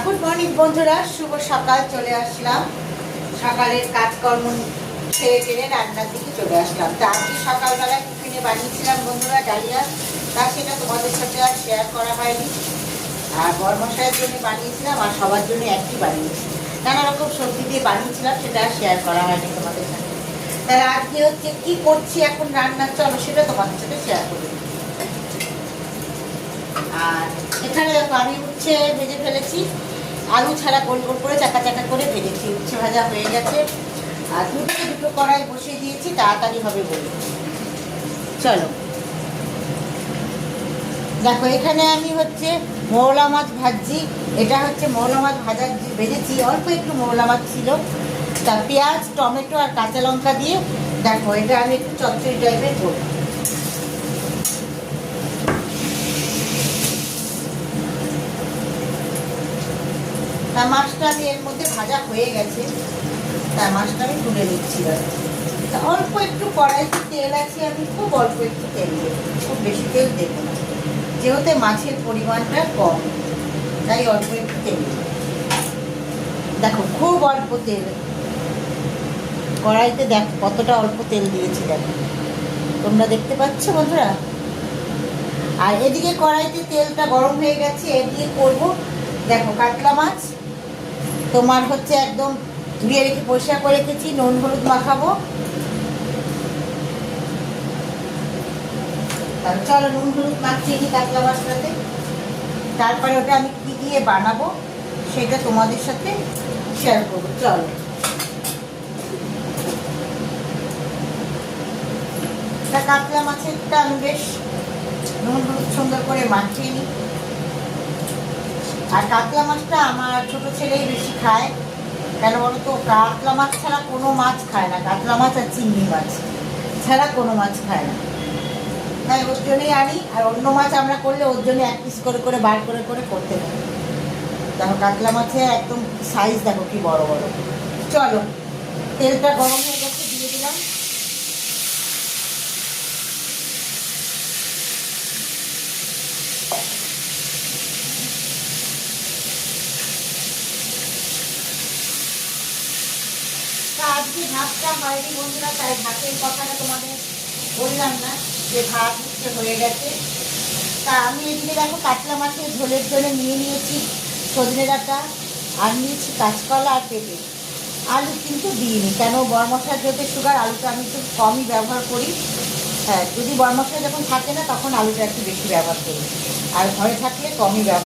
Good morning বন্ধুরা, শুভ সকাল। চলে আসলাম সকালের কাজকর্ম ছেড়ে টেনে রান্নার দিকে চলে আসলাম। তা আজকে সকালবেলা টিফিনে বানিয়েছিলাম বন্ধুরা ডালিয়া, তা সেটা তোমাদের সাথে আর শেয়ার করা হয়নি। আর বরমশাইয়ের জন্য বানিয়েছিলাম আর সবার জন্য একই বানিয়েছি, নানা রকম সবজি দিয়ে বানিয়েছিলাম, সেটা আর শেয়ার করা হয়নি তোমাদের সাথে। তাহলে আজকে হচ্ছে কি করছি এখন রান্নার, চলো সেটা তোমাদের সাথে শেয়ার করি। আর এখানে দেখো আমি উচ্ছে ভেজে ফেলেছি, আলু ছাড়া গোল গোল করে চাকা চাকা করে ভেজেছি। উচ্ছে ভাজা হয়ে গেছে আর দুটো কড়াই বসিয়ে দিয়েছি, তাড়াতাড়ি হবে বলে। চলো দেখো, এখানে আমি হচ্ছে মৌলা মাছ ভাজছি। এটা হচ্ছে মৌলা মাছ ভাজা ভেজেছি, অল্প একটু মৌলা মাছ ছিল। তা পেঁয়াজ, টমেটো আর কাঁচা লঙ্কা দিয়ে দেখো এটা আমি একটু চচ্চড়ি টাইপের করব। তা মাছটা আমি এর মধ্যে ভাজা হয়ে গেছে, তা মাছটা আমি তুলে নিচ্ছি। তা অল্প একটু কড়াইতে তেল আছে, আমি খুব অল্প একটু তেল দেবো, খুব বেশি তেল দেবো না, যেহেতু মাছের পরিমাণটা কম, তাই অল্প একটু তেল দেবো। দেখো খুব অল্প তেল কড়াইতে, দেখো কতটা অল্প তেল দিয়েছি, দেখো তোমরা দেখতে পাচ্ছ বন্ধুরা। আর এদিকে কড়াইতে তেলটা গরম হয়ে গেছে, এ দিয়ে করবো দেখো কাতলা মাছ। তোমার হচ্ছে একদম ধুয়ে রেখে পরিষ্কার করে রেখেছি, নুন হলুদ মাখাবো। চলো নুন হলুদ মাখিয়ে নিই কাতলা মাছটাতে, তারপরে ওটা আমি কী দিয়ে বানাবো সেটা তোমাদের সাথে শেয়ার করবো। চলো কাতলা মাছেরটা আমি বেশ নুন হলুদ সুন্দর করে মাখিয়ে নিই। আর কাতলা মাছটা আমার ছোট ছেলেই বেশি খায়, কেন বলো তো, কাতলা মাছ ছাড়া কোনো মাছ খায় না, কাতলা মাছ আর চিংড়ি মাছ ছাড়া কোনো মাছ খায় না, তাই ওর জন্যই আনি। আর অন্য মাছ আমরা করলে ওর জন্য এক পিস করে করে বার করে করে করতে পারি। দেখো কাতলা মাছে একদম সাইজ দেখো কি বড় বড়। চলো তেলটা গরম হয়ে গেছে, দিয়ে দিলাম। আজকে ভাতটা হয়নি বন্ধুরা, তাই ভাতের কথাটা তোমাদের বললাম না, যে ভাত হচ্ছে হয়ে গেছে। তা আমি এদিকে দেখো কাতলা মাছের ঝোলের জন্য নিয়ে নিয়েছি সজনে ডাঁটা, আর নিয়েছি কাঁচকলা আর পেঁপে। আলু কিন্তু দিইনি, কেন বরমশার যেতে সুগার, আলুটা আমি একটু কমই ব্যবহার করি। হ্যাঁ, যদি বরমশা যখন থাকে না তখন আলুটা একটু বেশি ব্যবহার করি, আর ঘরে থাকলে কমই ব্যবহার